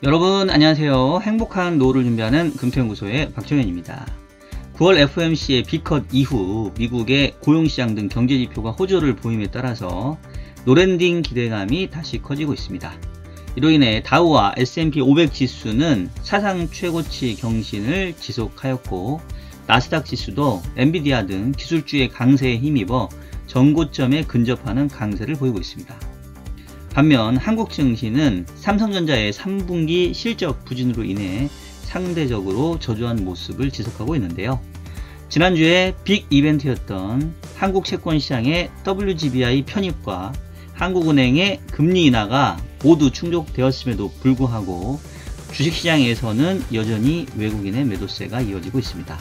여러분 안녕하세요. 행복한 노후를 준비하는 금토연구소의 박정현입니다. 9월 FOMC의 B컷 이후 미국의 고용시장 등 경제지표가 호조를 보임에 따라서 노랜딩 기대감이 다시 커지고 있습니다. 이로 인해 다우와 S&P 500 지수는 사상 최고치 경신을 지속하였고, 나스닥 지수도 엔비디아 등 기술주의 강세에 힘입어 전고점에 근접하는 강세를 보이고 있습니다. 반면 한국 증시는 삼성전자의 3분기 실적 부진으로 인해 상대적으로 저조한 모습을 지속하고 있는데요. 지난주에 빅 이벤트였던 한국 채권시장의 WGBI 편입과 한국은행의 금리 인하가 모두 충족되었음에도 불구하고 주식시장에서는 여전히 외국인의 매도세가 이어지고 있습니다.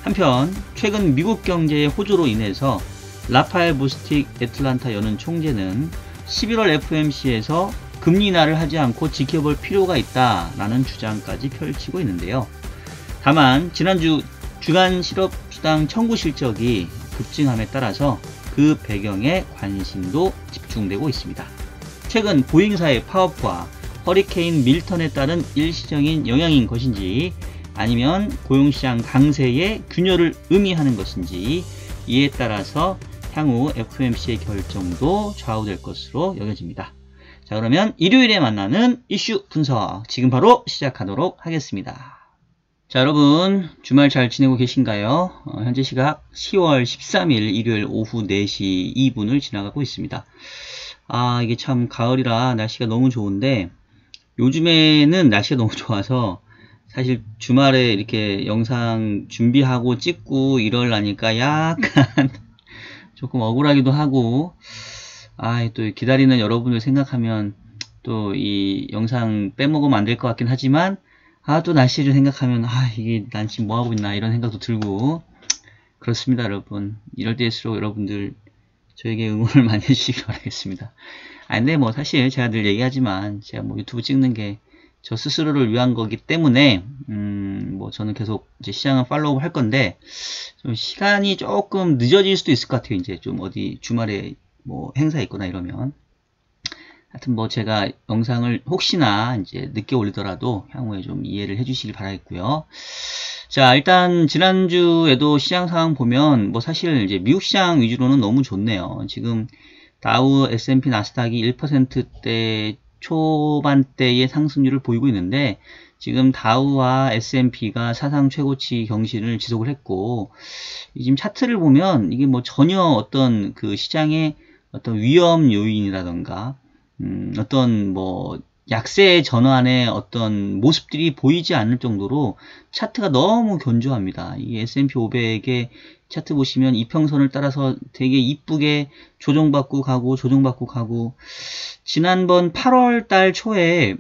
한편 최근 미국 경제의 호조로 인해서 라파엘 보스틱 애틀란타 연은 총재는 11월 FOMC에서 금리 인하를 하지 않고 지켜볼 필요가 있다라는 주장까지 펼치고 있는데요. 다만 지난주 주간 실업수당 청구 실적이 급증함에 따라서 그 배경에 관심도 집중되고 있습니다. 최근 보잉사의 파업과 허리케인 밀턴에 따른 일시적인 영향인 것인지, 아니면 고용시장 강세의 균열을 의미하는 것인지, 이에 따라서 향후 FOMC의 결정도 좌우될 것으로 여겨집니다. 자, 그러면 일요일에 만나는 이슈 분석 지금 바로 시작하도록 하겠습니다. 자, 여러분 주말 잘 지내고 계신가요? 현재 시각 10월 13일 일요일 오후 4시 2분을 지나가고 있습니다. 이게 참 가을이라 날씨가 너무 좋은데, 요즘에는 날씨가 너무 좋아서 사실 주말에 이렇게 영상 준비하고 찍고 이러려니까 약간 조금 억울하기도 하고, 또 기다리는 여러분을 생각하면 또 이 영상 빼먹으면 안 될 것 같긴 하지만, 또 날씨를 생각하면 이게 난 지금 뭐하고 있나 이런 생각도 들고 그렇습니다. 여러분, 이럴 때일수록 여러분들 저에게 응원을 많이 해주시기 바라겠습니다. 근데 뭐 사실 제가 늘 얘기하지만 제가 뭐 유튜브 찍는 게 저 스스로를 위한 거기 때문에 뭐 저는 계속 이제 시장을 팔로우 할 건데, 좀 시간이 조금 늦어질 수도 있을 것 같아요. 이제 좀 어디 주말에 뭐 행사 있거나 이러면. 하여튼 뭐 제가 영상을 혹시나 이제 늦게 올리더라도 향후에 좀 이해를 해주시길 바라겠고요. 자, 일단 지난주에도 시장 상황 보면 뭐 사실 이제 미국 시장 위주로는 너무 좋네요. 지금 다우, S&P, 나스닥이 1%대 초반대의 상승률을 보이고 있는데, 지금 다우와 S&P가 사상 최고치 경신을 지속을 했고, 지금 차트를 보면 이게 뭐 전혀 어떤 그 시장의 어떤 위험 요인이라던가 어떤 뭐 약세 전환의 어떤 모습들이 보이지 않을 정도로 차트가 너무 견조합니다. 이 S&P 500의 차트 보시면 이평선을 따라서 되게 이쁘게 조정받고 가고, 지난번 8월 달 초에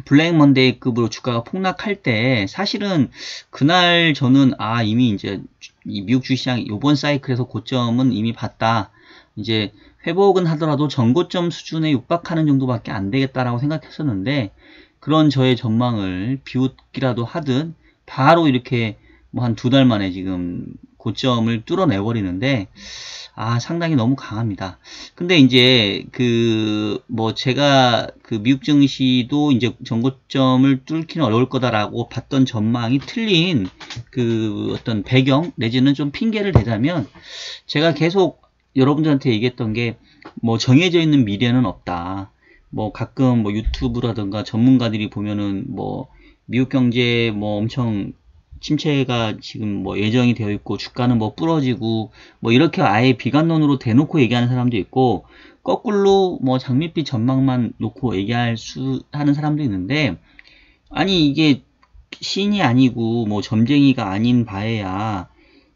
블랙 먼데이급으로 주가가 폭락할 때 사실은 그날 저는 이미 이제 이 미국 주식시장 이번 사이클에서 고점은 이미 봤다, 이제 회복은 하더라도 전고점 수준에 육박하는 정도밖에 안 되겠다라고 생각했었는데, 그런 저의 전망을 비웃기라도 하듯 바로 이렇게 뭐 한 2달 만에 지금 고점을 뚫어내버리는데, 상당히 너무 강합니다. 근데 이제 뭐 제가 미국 증시도 이제 전고점을 뚫기는 어려울 거다라고 봤던 전망이 틀린 어떤 배경 내지는 좀 핑계를 대자면, 제가 계속 여러분들한테 얘기했던 게 뭐 정해져 있는 미래는 없다. 뭐 가끔 뭐 유튜브라든가 전문가들이 보면은 뭐 미국 경제 뭐 엄청 침체가 지금 뭐 예정이 되어 있고 주가는 뭐 부러지고 뭐 이렇게 아예 비관론으로 대놓고 얘기하는 사람도 있고, 거꾸로 뭐 장밋빛 전망만 놓고 하는 사람도 있는데, 이게 신이 아니고 뭐 점쟁이가 아닌 바에야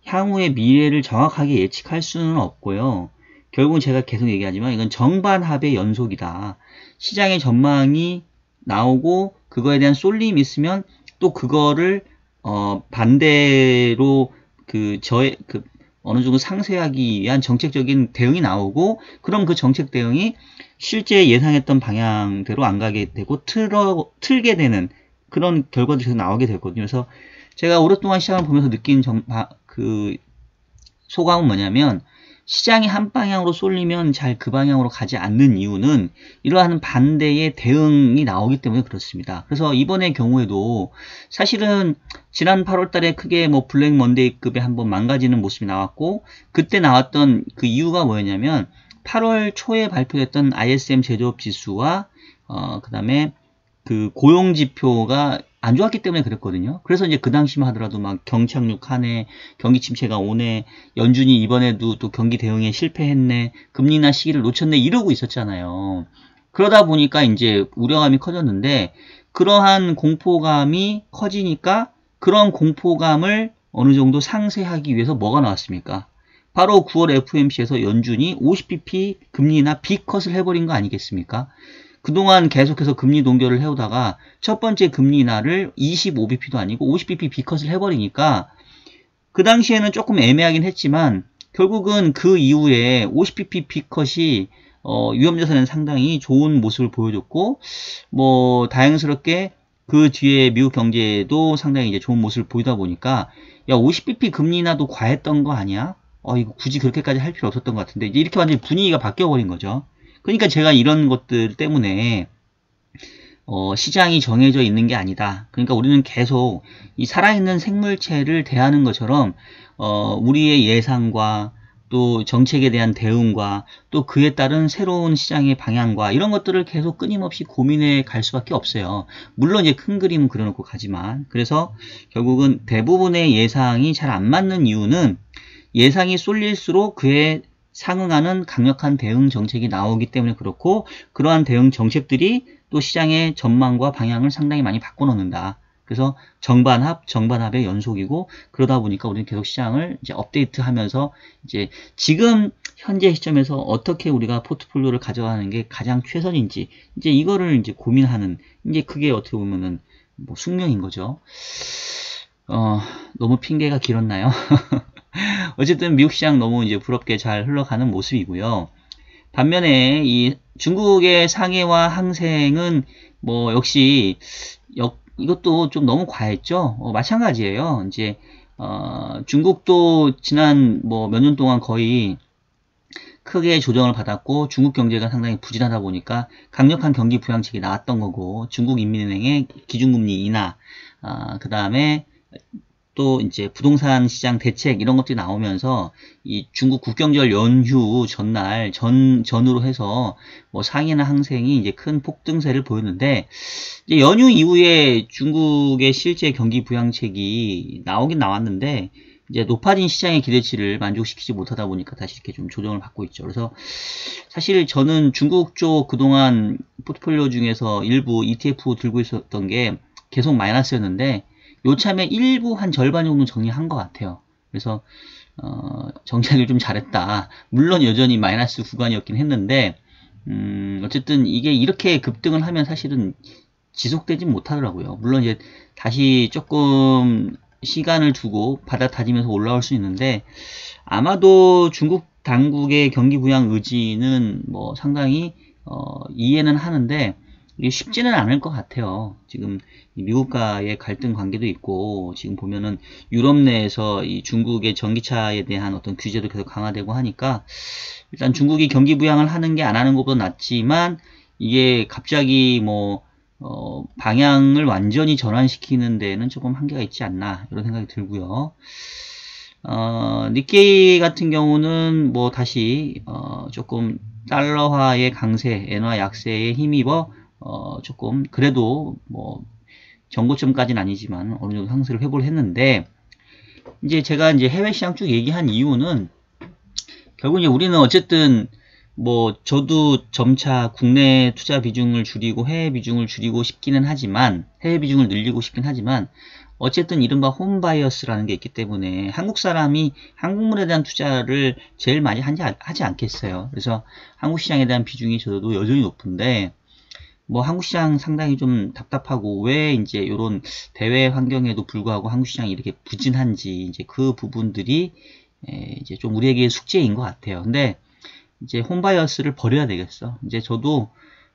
향후의 미래를 정확하게 예측할 수는 없고요. 결국은 제가 계속 얘기하지만 이건 정반합의 연속이다. 시장의 전망이 나오고 그거에 대한 쏠림이 있으면 또 그거를 반대로 어느 정도 상쇄하기 위한 정책적인 대응이 나오고, 그럼 그 정책 대응이 실제 예상했던 방향대로 안 가게 되고 틀게 되는 그런 결과들이 계속 나오게 되거든요. 그래서 제가 오랫동안 시장을 보면서 느낀 소감은 뭐냐면, 시장이 한 방향으로 쏠리면 잘 그 방향으로 가지 않는 이유는 이러한 반대의 대응이 나오기 때문에 그렇습니다. 그래서 이번의 경우에도 사실은 지난 8월 달에 크게 뭐 블랙 먼데이급에 한번 망가지는 모습이 나왔고, 그때 나왔던 그 이유가 뭐였냐면 8월 초에 발표됐던 ISM 제조업 지수와 그 다음에 그 고용 지표가 안 좋았기 때문에 그랬거든요. 그래서 이제 그 당시만 하더라도 막 경착륙하네, 경기 침체가 오네, 연준이 이번에도 또 경기 대응에 실패했네, 금리 인하 시기를 놓쳤네 이러고 있었잖아요. 그러다 보니까 이제 우려감이 커졌는데, 그러한 공포감이 커지니까 그런 공포감을 어느 정도 상쇄하기 위해서 뭐가 나왔습니까? 바로 9월 FOMC에서 연준이 50bp 금리 인하 B컷을 해버린 거 아니겠습니까? 그동안 계속해서 금리 동결을 해오다가 첫 번째 금리 인하를 25bp도 아니고 50bp B컷을 해버리니까, 그 당시에는 조금 애매하긴 했지만 결국은 그 이후에 50bp B컷이 위험자산은 상당히 좋은 모습을 보여줬고, 뭐 다행스럽게 그 뒤에 미국 경제도 상당히 이제 좋은 모습을 보이다 보니까, 야 50bp 금리 인하도 과했던 거 아니야? 이거 굳이 그렇게까지 할 필요 없었던 것 같은데, 이제 이렇게 완전히 분위기가 바뀌어버린 거죠. 그러니까 제가 이런 것들 때문에 시장이 정해져 있는 게 아니다. 그러니까 우리는 계속 이 살아있는 생물체를 대하는 것처럼 우리의 예상과 또 정책에 대한 대응과 또 그에 따른 새로운 시장의 방향과 이런 것들을 계속 끊임없이 고민해 갈 수밖에 없어요. 물론 이제 큰 그림은 그려놓고 가지만, 그래서 결국은 대부분의 예상이 잘 안 맞는 이유는 예상이 쏠릴수록 그에 상응하는 강력한 대응 정책이 나오기 때문에 그렇고, 그러한 대응 정책들이 또 시장의 전망과 방향을 상당히 많이 바꿔놓는다. 그래서 정반합의 연속이고, 그러다 보니까 우리는 계속 시장을 이제 업데이트하면서 이제 지금 현재 시점에서 어떻게 우리가 포트폴리오를 가져가는 게 가장 최선인지 이제 이거를 이제 고민하는, 이제 그게 어떻게 보면은 뭐 숙명인 거죠. 너무 핑계가 길었나요? 어쨌든 미국 시장 너무 이제 부럽게 잘 흘러가는 모습이고요. 반면에 이 중국의 상해와 항생은 뭐 역시 이것도 좀 너무 과했죠. 마찬가지예요. 이제 중국도 지난 뭐 몇 년 동안 거의 크게 조정을 받았고, 중국 경제가 상당히 부진하다 보니까 강력한 경기 부양책이 나왔던 거고, 중국인민은행의 기준금리 인하, 그 다음에 또 이제 부동산 시장 대책 이런 것들이 나오면서 이 중국 국경절 연휴 전으로 해서 뭐 상해나 항생이 이제 큰 폭등세를 보였는데, 이제 연휴 이후에 중국의 실제 경기 부양책이 나오긴 나왔는데 이제 높아진 시장의 기대치를 만족시키지 못하다 보니까 다시 이렇게 좀 조정을 받고 있죠. 그래서 사실 저는 중국 쪽 그동안 포트폴리오 중에서 일부 ETF 들고 있었던 게 계속 마이너스였는데, 요참에 일부 한 절반 정도 정리한 것 같아요. 그래서 정착을 좀 잘했다. 물론 여전히 마이너스 구간이었긴 했는데 어쨌든 이게 이렇게 급등을 하면 사실은 지속되진 못하더라고요. 물론 이제 다시 조금 시간을 두고 바닥 다지면서 올라올 수 있는데, 아마도 중국 당국의 경기 부양 의지는 뭐 상당히 이해는 하는데 이게 쉽지는 않을 것 같아요. 지금 미국과의 갈등 관계도 있고, 지금 보면은 유럽 내에서 이 중국의 전기차에 대한 어떤 규제도 계속 강화되고 하니까, 일단 중국이 경기 부양을 하는 게 안 하는 것보다 낫지만, 이게 갑자기 뭐 방향을 완전히 전환시키는 데는 조금 한계가 있지 않나 이런 생각이 들고요. 니케이 같은 경우는 뭐 다시 조금 달러화의 강세, 엔화 약세에 힘입어 조금 그래도 뭐 정고점까지는 아니지만 어느 정도 상승을 회복을 했는데, 이제 제가 이제 해외 시장 쭉 얘기한 이유는 결국 이제 우리는 어쨌든 뭐 저도 점차 국내 투자 비중을 줄이고 해외 비중을 줄이고 싶기는 하지만, 해외 비중을 늘리고 싶긴 하지만, 어쨌든 이른바 홈바이어스라는 게 있기 때문에 한국 사람이 한국물에 대한 투자를 제일 많이 하지 않겠어요. 그래서 한국 시장에 대한 비중이 저도 여전히 높은데, 뭐 한국 시장 상당히 좀 답답하고, 왜 이제 이런 대외 환경에도 불구하고 한국 시장이 이렇게 부진한지, 이제 그 부분들이 이제 좀 우리에게 숙제인 것 같아요. 근데 이제 홈바이어스를 버려야 되겠어. 이제 저도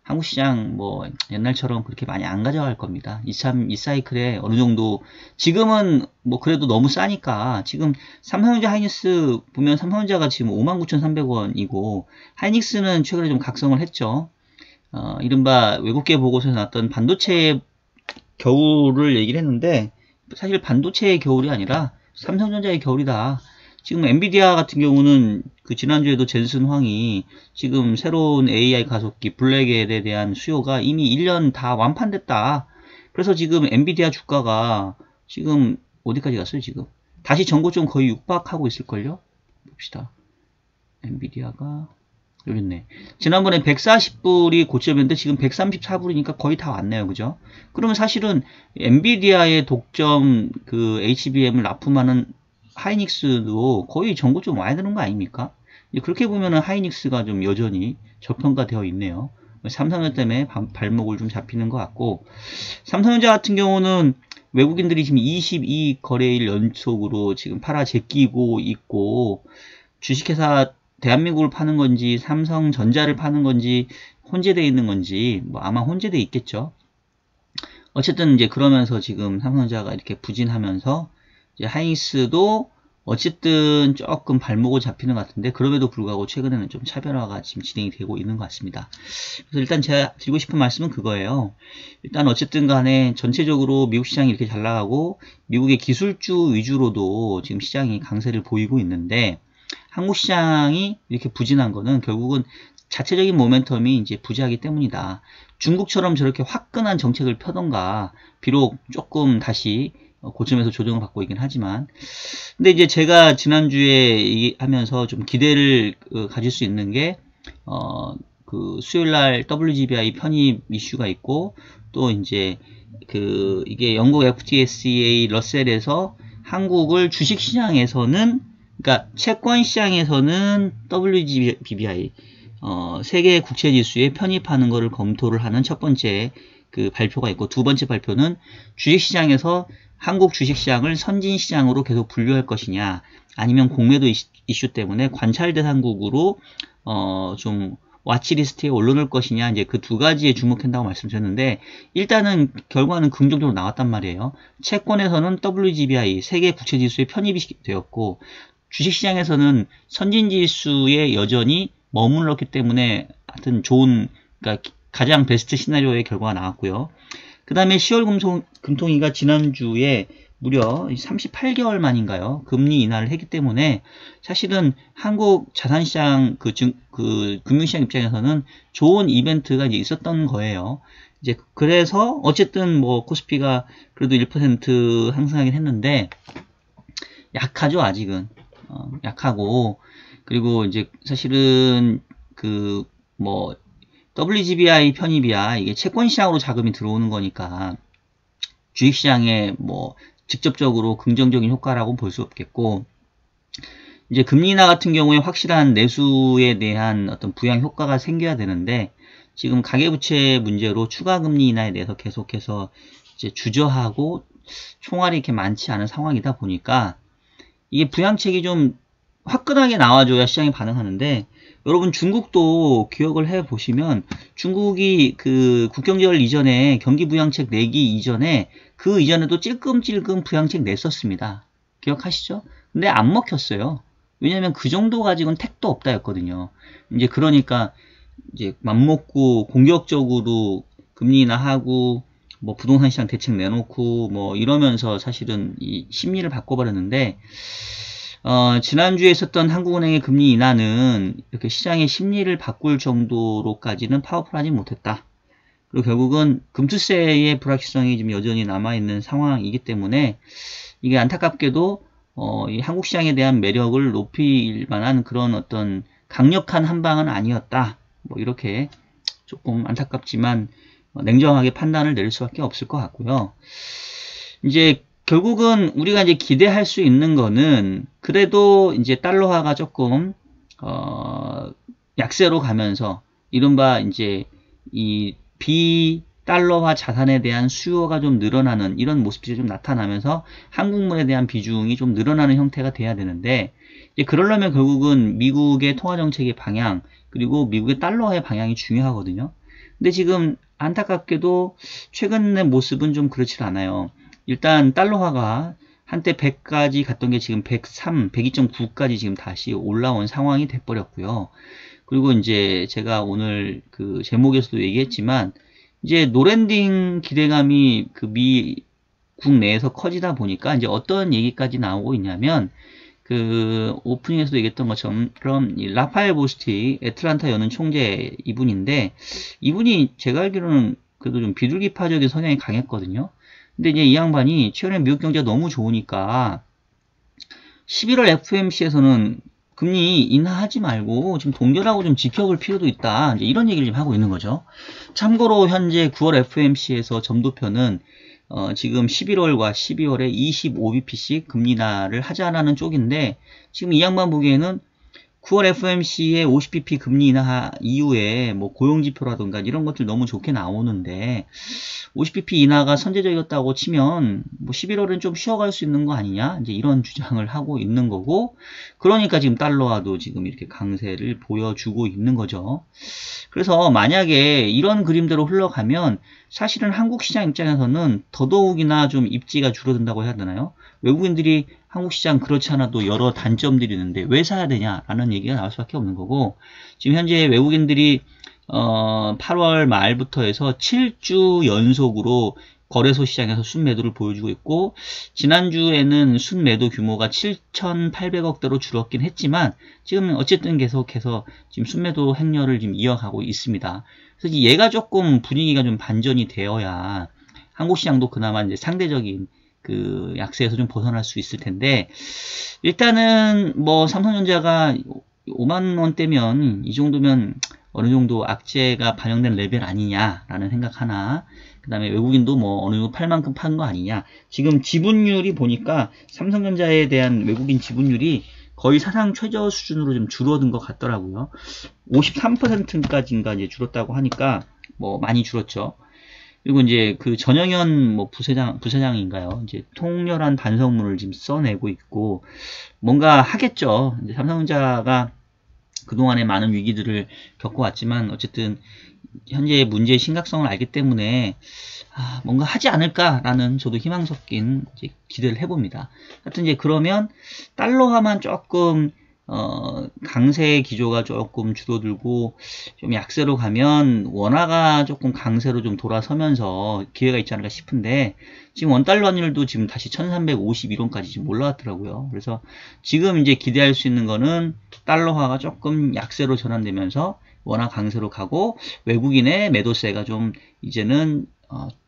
한국 시장 뭐 옛날처럼 그렇게 많이 안 가져갈 겁니다. 이 사이클에 어느 정도 지금은 뭐 그래도 너무 싸니까 지금 삼성전자 하이닉스 보면 삼성전자가 지금 59,300원이고 하이닉스는 최근에 좀 각성을 했죠. 이른바 외국계 보고서에서 나왔던 반도체 겨울을 얘기를 했는데 사실 반도체의 겨울이 아니라 삼성전자의 겨울이다. 지금 엔비디아 같은 경우는 그 지난주에도 젠슨 황이 지금 새로운 AI 가속기 블랙에 대한 수요가 이미 1년 다 완판됐다. 그래서 지금 엔비디아 주가가 지금 어디까지 갔어요 지금? 다시 전고점 거의 육박하고 있을걸요? 봅시다. 엔비디아가 여기 있네. 지난번에 140불이 고점이었는데 지금 134불이니까 거의 다 왔네요. 그죠? 그러면 사실은 엔비디아의 독점 그 HBM을 납품하는 하이닉스도 거의 전고점 와야 되는 거 아닙니까? 그렇게 보면은 하이닉스가 좀 여전히 저평가되어 있네요. 삼성전자 때문에 발목을 좀 잡히는 것 같고, 삼성전자 같은 경우는 외국인들이 지금 22거래일 연속으로 지금 팔아 제끼고 있고, 주식회사 대한민국을 파는 건지 삼성전자를 파는 건지 혼재되어 있는 건지 뭐 아마 혼재되어 있겠죠. 어쨌든 이제 그러면서 지금 삼성전자가 이렇게 부진하면서 이제 하이닉스도 어쨌든 조금 발목을 잡히는 것 같은데 그럼에도 불구하고 최근에는 좀 차별화가 지금 진행이 되고 있는 것 같습니다. 그래서 일단 제가 드리고 싶은 말씀은 그거예요. 일단 어쨌든 간에 전체적으로 미국 시장이 이렇게 잘 나가고 미국의 기술주 위주로도 지금 시장이 강세를 보이고 있는데 한국 시장이 이렇게 부진한 거는 결국은 자체적인 모멘텀이 이제 부재하기 때문이다. 중국처럼 저렇게 화끈한 정책을 펴던가 비록 조금 다시 고점에서 조정을 받고 있긴 하지만 근데 이제 제가 지난주에 하면서 좀 기대를 가질 수 있는 게 그 수요일날 WGBI 편입 이슈가 있고 또 이제 이게 영국 FTSE 러셀에서 한국을 주식시장에서는 그러니까 채권시장에서는 WGBI 세계 국채지수에 편입하는 것을 검토를 하는 첫 번째 그 발표가 있고 두 번째 발표는 주식시장에서 한국 주식시장을 선진시장으로 계속 분류할 것이냐 아니면 공매도 이슈 때문에 관찰 대상국으로 좀 와치리스트에 올려놓을 것이냐 이제 그 두 가지에 주목한다고 말씀드렸는데 일단은 결과는 긍정적으로 나왔단 말이에요. 채권에서는 WGBI 세계 국채지수에 편입이 되었고 주식시장에서는 선진지수에 여전히 머물렀기 때문에 하여튼 좋은 그러니까 가장 베스트 시나리오의 결과가 나왔고요. 그 다음에 10월 금통위가 지난주에 무려 38개월 만인가요? 금리 인하를 했기 때문에 사실은 한국 자산시장 그 금융시장 입장에서는 좋은 이벤트가 이제 있었던 거예요. 이제 그래서 어쨌든 뭐 코스피가 그래도 1% 상승하긴 했는데 약하죠 아직은 약하고 그리고 이제 사실은 그 뭐 WGBI 편입이야 이게 채권시장으로 자금이 들어오는 거니까 주식시장에 뭐 직접적으로 긍정적인 효과라고 볼 수 없겠고 이제 금리 인하 같은 경우에 확실한 내수에 대한 어떤 부양 효과가 생겨야 되는데 지금 가계부채 문제로 추가 금리 인하에 대해서 계속해서 이제 주저하고 총알이 이렇게 많지 않은 상황이다 보니까 이게 부양책이 좀 화끈하게 나와줘야 시장이 반응하는데 여러분 중국도 기억을 해 보시면 중국이 그 국경제열 이전에 경기부양책 내기 이전에 그 이전에도 찔끔찔끔 부양책 냈었습니다. 기억하시죠? 근데 안 먹혔어요. 왜냐면 그 정도 가지고는 택도 없다 였거든요. 이제 그러니까 이제 맘먹고 공격적으로 금리 인하하고 뭐 부동산 시장 대책 내놓고 뭐 이러면서 사실은 이 심리를 바꿔버렸는데 지난주에 있었던 한국은행의 금리 인하는 이렇게 시장의 심리를 바꿀 정도로까지는 파워풀하지 못했다. 그리고 결국은 금투세의 불확실성이 지금 여전히 남아있는 상황이기 때문에 이게 안타깝게도 이 한국 시장에 대한 매력을 높일 만한 그런 어떤 강력한 한방은 아니었다. 뭐 이렇게 조금 안타깝지만 냉정하게 판단을 내릴 수밖에 없을 것 같고요. 이제 결국은 우리가 이제 기대할 수 있는 거는 그래도 이제 달러화가 조금 약세로 가면서 이른바 이제 이 비달러화 자산에 대한 수요가 좀 늘어나는 이런 모습들이 좀 나타나면서 한국물에 대한 비중이 좀 늘어나는 형태가 돼야 되는데 이제 그러려면 결국은 미국의 통화정책의 방향 그리고 미국의 달러화의 방향이 중요하거든요. 근데 지금 안타깝게도 최근의 모습은 좀 그렇지 않아요. 일단 달러화가 한때 100까지 갔던 게 지금 103, 102.9까지 지금 다시 올라온 상황이 돼버렸고요. 그리고 이제 제가 오늘 그 제목에서도 얘기했지만 이제 노랜딩 기대감이 그 미국 내에서 커지다 보니까 이제 어떤 얘기까지 나오고 있냐면 그 오프닝에서도 얘기했던 것처럼 그럼 이 라파엘 보스틱 애틀란타 연은 총재 이분인데 이분이 제가 알기로는 그래도 좀 비둘기파적인 성향이 강했거든요. 근데 이제 이 양반이 최근에 미국 경제가 너무 좋으니까 11월 FOMC에서는 금리 인하하지 말고 좀 동결하고 좀 지켜볼 필요도 있다. 이제 이런 얘기를 좀 하고 있는 거죠. 참고로 현재 9월 FOMC에서 점도표는 지금 11월과 12월에 25bp씩 금리 인하를 하자라는 쪽인데 지금 이 양반 보기에는 9월 FOMC에 50bp 금리 인하 이후에 뭐 고용지표라든가 이런 것들 너무 좋게 나오는데 50bp 인하가 선제적이었다고 치면 뭐 11월은 좀 쉬어갈 수 있는 거 아니냐 이제 이런 주장을 하고 있는 거고 그러니까 지금 달러화도 지금 이렇게 강세를 보여주고 있는 거죠. 그래서 만약에 이런 그림대로 흘러가면 사실은 한국 시장 입장에서는 더더욱이나 좀 입지가 줄어든다고 해야 되나요? 외국인들이 한국 시장 그렇지 않아도 여러 단점들이 있는데 왜 사야 되냐라는 얘기가 나올 수밖에 없는 거고 지금 현재 외국인들이 8월 말부터 해서 7주 연속으로 거래소 시장에서 순매도를 보여주고 있고 지난주에는 순매도 규모가 7,800억대로 줄었긴 했지만 지금 어쨌든 계속해서 지금 순매도 행렬을 지금 이어가고 있습니다. 그래서 얘가 조금 분위기가 좀 반전이 되어야 한국 시장도 그나마 이제 상대적인 그 약세에서 좀 벗어날 수 있을 텐데 일단은 뭐 삼성전자가 5만 원대면 이 정도면 어느 정도 악재가 반영된 레벨 아니냐라는 생각 하나 그 다음에 외국인도 뭐 어느 정도 팔 만큼 판 거 아니냐 지금 지분율이 보니까 삼성전자에 대한 외국인 지분율이 거의 사상 최저 수준으로 좀 줄어든 것 같더라고요. 53%까지인가 이제 줄었다고 하니까 뭐 많이 줄었죠. 그리고 이제 그 전영현 뭐 부사장인가요? 이제 통렬한 반성문을 지금 써내고 있고 뭔가 하겠죠. 이제 삼성전자가 그동안에 많은 위기들을 겪어왔지만 어쨌든 현재의 문제의 심각성을 알기 때문에 뭔가 하지 않을까라는 저도 희망 섞인 이제 기대를 해봅니다. 하여튼 이제 그러면 달러화만 조금 강세 기조가 조금 줄어들고 좀 약세로 가면 원화가 조금 강세로 좀 돌아서면서 기회가 있지 않을까 싶은데 지금 원달러 환율도 지금 다시 1351원까지 지금 올라왔더라고요. 그래서 지금 이제 기대할 수 있는 거는 달러화가 조금 약세로 전환되면서 원화 강세로 가고 외국인의 매도세가 좀 이제는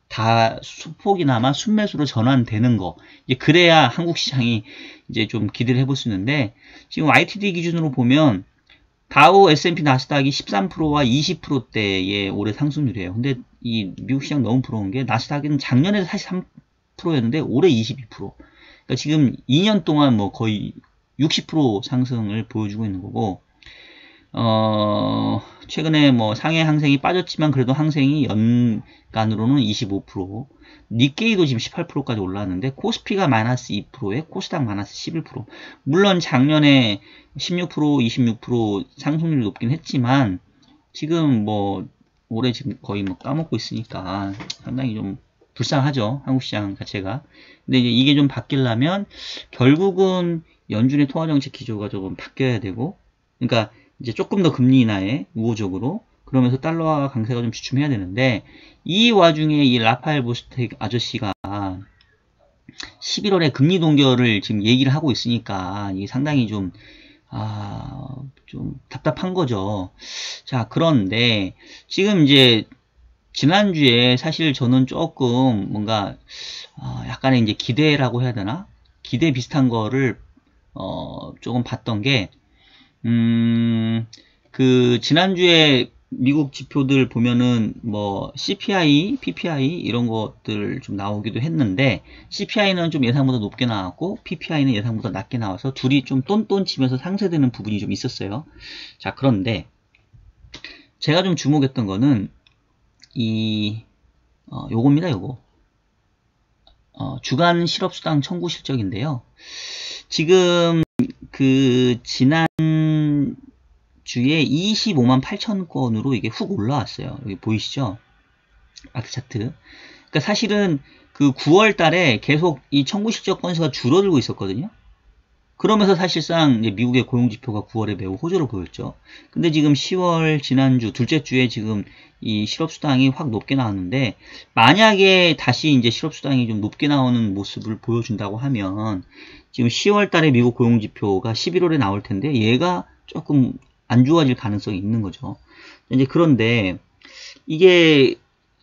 다 수폭이나마 순매수로 전환되는 거 이제 그래야 한국 시장이 이제 좀 기대를 해볼 수 있는데 지금 YTD 기준으로 보면 다우 S&P 나스닥이 13%와 20%대의 올해 상승률이에요. 근데 이 미국 시장 너무 부러운 게 나스닥은 작년에 43%였는데 올해 22%. 그러니까 지금 2년 동안 뭐 거의 60% 상승을 보여주고 있는 거고 최근에 뭐 상해 항생이 빠졌지만 그래도 항생이 연간으로는 25%, 니케이도 지금 18%까지 올라왔는데 코스피가 마이너스 2%에 코스닥 마이너스 11%. 물론 작년에 16%, 26% 상승률이 높긴 했지만 지금 뭐 올해 지금 거의 뭐 까먹고 있으니까 상당히 좀 불쌍하죠. 한국 시장 자체가. 근데 이제 이게 좀 바뀌려면 결국은 연준의 통화정책 기조가 조금 바뀌어야 되고 그러니까 이제 조금 더 금리 인하에 우호적으로 그러면서 달러화 강세가 좀 주춤해야 되는데 이 와중에 이 라파엘 보스텍 아저씨가 11월에 금리 동결을 지금 얘기를 하고 있으니까 이게 상당히 좀 답답한 거죠. 자, 그런데 지금 이제 지난주에 사실 저는 조금 뭔가 약간의 이제 기대라고 해야 되나? 기대 비슷한 거를 조금 봤던 게 그 지난주에 미국 지표들 보면은 뭐 CPI, PPI 이런 것들 좀 나오기도 했는데 CPI는 좀 예상보다 높게 나왔고 PPI는 예상보다 낮게 나와서 둘이 좀 똔똔치면서 상쇄되는 부분이 좀 있었어요. 자, 그런데 제가 좀 주목했던 거는 요겁니다. 요거 주간 실업수당 청구 실적인데요. 지금 그 지난 주에 25만 8천 건으로 이게 훅 올라왔어요. 여기 보이시죠? 아트 차트. 그러니까 사실은 그 9월 달에 계속 이 청구 실적 건수가 줄어들고 있었거든요. 그러면서 사실상 이제 미국의 고용지표가 9월에 매우 호조를 보였죠. 근데 지금 10월 지난주 둘째 주에 지금 이 실업수당이 확 높게 나왔는데, 만약에 다시 이제 실업수당이 좀 높게 나오는 모습을 보여준다고 하면 지금 10월 달에 미국 고용지표가 11월에 나올 텐데 얘가 조금 안 좋아질 가능성이 있는 거죠. 이제 그런데 이게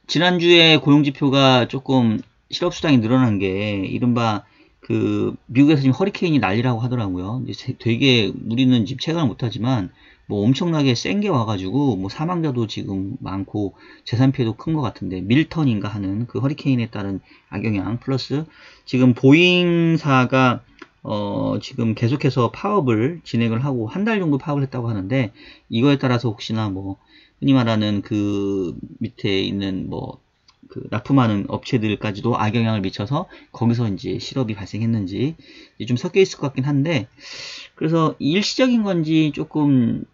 지난주에 고용지표가 조금 실업수당이 늘어난 게 이른바 그 미국에서 지금 허리케인이 난리라고 하더라고요. 이제 되게 우리는 지금 체감을 못하지만 뭐 엄청나게 센 게 와가지고 뭐 사망자도 지금 많고 재산 피해도 큰 것 같은데, 밀턴인가 하는 그 허리케인에 따른 악영향 플러스 지금 보잉사가 지금 계속해서 파업을 진행을 하고 한 달 정도 파업을 했다고 하는데, 이거에 따라서 혹시나 뭐 흔히 말하는 그 밑에 있는 뭐 그 납품하는 업체들까지도 악영향을 미쳐서 거기서 이제 실업이 발생했는지 좀 섞여 있을 것 같긴 한데, 그래서 일시적인 건지 조금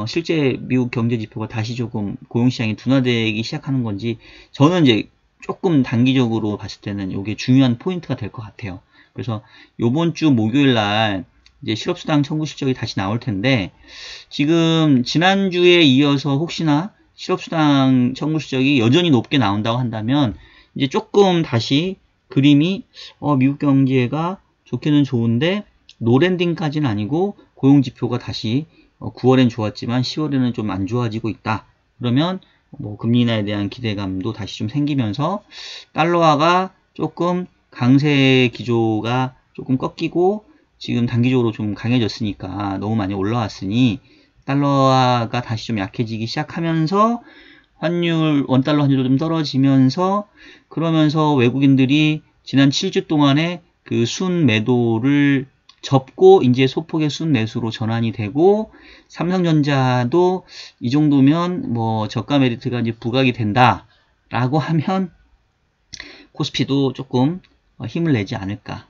실제 미국 경제 지표가 다시 조금 고용시장이 둔화되기 시작하는 건지, 저는 이제 조금 단기적으로 봤을 때는 이게 중요한 포인트가 될 것 같아요. 그래서 요번 주 목요일 날 이제 실업수당 청구 실적이 다시 나올 텐데, 지금 지난주에 이어서 혹시나 실업수당 청구 실적이 여전히 높게 나온다고 한다면 이제 조금 다시 그림이 미국 경제가 좋기는 좋은데 노랜딩까지는 아니고 고용지표가 다시 9월엔 좋았지만 10월에는 좀 안 좋아지고 있다. 그러면 뭐 금리 인하에 대한 기대감도 다시 좀 생기면서 달러화가 조금 강세 기조가 조금 꺾이고 지금 단기적으로 좀 강해졌으니까, 너무 많이 올라왔으니 달러화가 다시 좀 약해지기 시작하면서 원달러 환율도 좀 떨어지면서, 그러면서 외국인들이 지난 7주 동안에 그 순 매도를 접고 이제 소폭의 순 매수로 전환이 되고, 삼성전자도 이 정도면 뭐 저가 메리트가 이제 부각이 된다라고 하면 코스피도 조금 힘을 내지 않을까.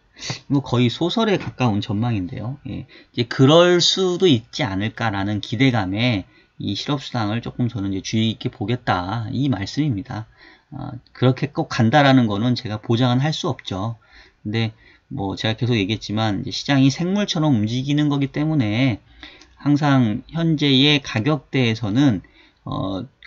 뭐 거의 소설에 가까운 전망인데요. 예, 이제 그럴 수도 있지 않을까라는 기대감에 이 실업수당을 조금 저는 이제 주의 깊게 보겠다, 이 말씀입니다. 그렇게 꼭 간다라는 거는 제가 보장은 할 수 없죠. 근데 뭐 제가 계속 얘기했지만 이제 시장이 생물처럼 움직이는 거기 때문에 항상 현재의 가격대에서는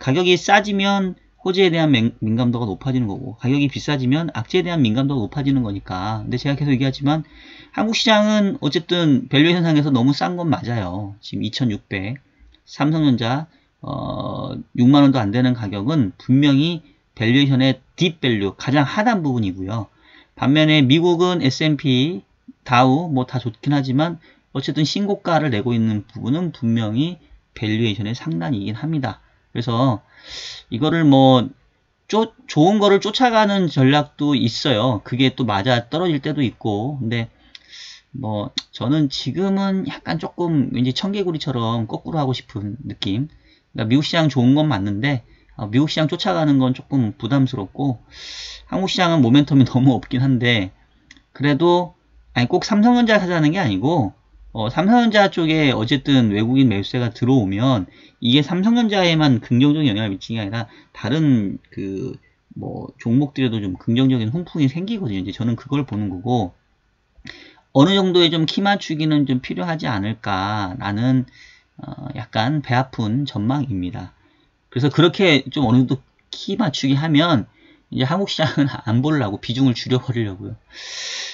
가격이 싸지면 호재에 대한 민감도가 높아지는 거고, 가격이 비싸지면 악재에 대한 민감도가 높아지는 거니까. 근데 제가 계속 얘기하지만 한국 시장은 어쨌든 밸류에이션 상에서 너무 싼 건 맞아요. 지금 2600, 삼성전자 6만원도 안 되는 가격은 분명히 밸류에이션의 딥 밸류, 가장 하단 부분이고요. 반면에 미국은 S&P, 다우 뭐 다 좋긴 하지만 어쨌든 신고가를 내고 있는 부분은 분명히 밸류에이션의 상단이긴 합니다. 그래서 이거를 뭐 좋은 거를 쫓아가는 전략도 있어요. 그게 또 맞아 떨어질 때도 있고. 근데 뭐 저는 지금은 약간 조금 왠지 청개구리처럼 거꾸로 하고 싶은 느낌. 그러니까 미국 시장 좋은 건 맞는데 미국 시장 쫓아가는 건 조금 부담스럽고, 한국 시장은 모멘텀이 너무 없긴 한데, 그래도 아니 꼭 삼성전자 사자는 게 아니고 삼성전자 쪽에 어쨌든 외국인 매수세가 들어오면 이게 삼성전자에만 긍정적인 영향을 미치는 게 아니라 다른 그 뭐 종목들에도 좀 긍정적인 훈풍이 생기거든요. 이제 저는 그걸 보는 거고, 어느 정도의 좀 키 맞추기는 좀 필요하지 않을까라는 약간 배 아픈 전망입니다. 그래서 그렇게 좀 어느 정도 키 맞추기 하면 이제 한국 시장은 안 보려고 비중을 줄여버리려고요.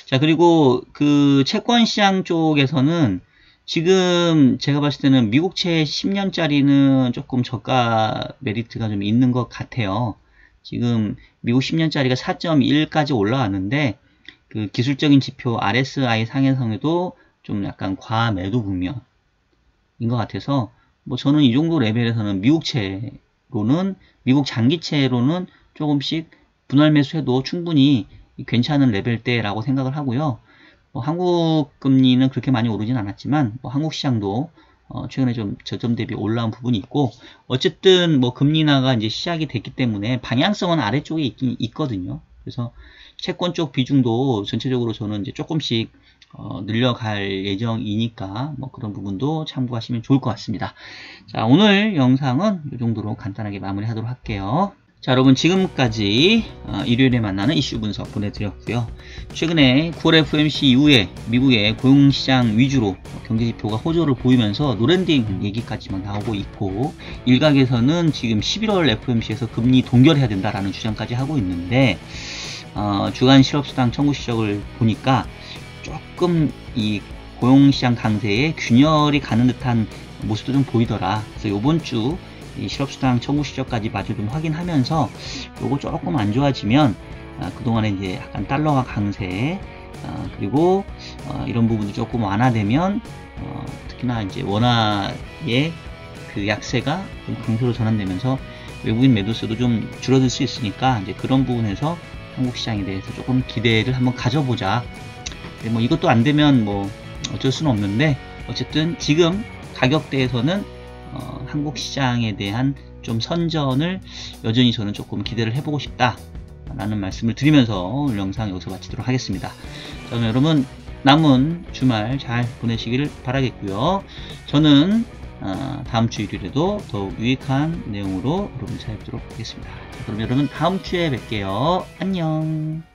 자, 그리고 그 채권 시장 쪽에서는 지금 제가 봤을 때는 미국채 10년짜리는 조금 저가 메리트가 좀 있는 것 같아요. 지금 미국 10년짜리가 4.1까지 올라왔는데 그 기술적인 지표 RSI 상해성에도 좀 약간 과매도 국면인 것 같아서, 뭐 저는 이 정도 레벨에서는 미국채로는, 미국 장기채로는 조금씩 분할 매수해도 충분히 괜찮은 레벨대라고 생각을 하고요. 뭐 한국 금리는 그렇게 많이 오르진 않았지만 뭐 한국 시장도 최근에 좀 저점 대비 올라온 부분이 있고, 어쨌든 뭐 금리 인하가 이제 시작이 됐기 때문에 방향성은 아래쪽에 있거든요. 그래서 채권 쪽 비중도 전체적으로 저는 이제 조금씩 늘려갈 예정이니까 뭐 그런 부분도 참고하시면 좋을 것 같습니다. 자, 오늘 영상은 이 정도로 간단하게 마무리하도록 할게요. 자, 여러분 지금까지 일요일에 만나는 이슈 분석 보내드렸고요. 최근에 9월 FOMC 이후에 미국의 고용시장 위주로 경제지표가 호조를 보이면서 노랜딩 얘기까지 막 나오고 있고, 일각에서는 지금 11월 FOMC에서 금리 동결해야 된다라는 주장까지 하고 있는데, 주간 실업수당 청구 시적을 보니까 조금 이 고용시장 강세에 균열이 가는 듯한 모습도 좀 보이더라. 그래서 이번 주 이 실업수당 청구 시점까지 마저 좀 확인하면서 요거 조금 안 좋아지면 그동안에 이제 약간 달러가 강세, 그리고 이런 부분도 조금 완화되면 특히나 이제 원화의 그 약세가 좀 강세로 전환되면서 외국인 매도세도 좀 줄어들 수 있으니까 이제 그런 부분에서 한국 시장에 대해서 조금 기대를 한번 가져보자. 뭐 이것도 안 되면 뭐 어쩔 수는 없는데, 어쨌든 지금 가격대에서는 한국 시장에 대한 좀 선전을 여전히 저는 조금 기대를 해보고 싶다 라는 말씀을 드리면서 오늘 영상 여기서 마치도록 하겠습니다. 자, 그럼 여러분 남은 주말 잘 보내시기를 바라겠고요. 저는 다음 주 일요일에도 더욱 유익한 내용으로 여러분 찾아뵙도록 하겠습니다. 자, 그럼 여러분 다음 주에 뵐게요. 안녕.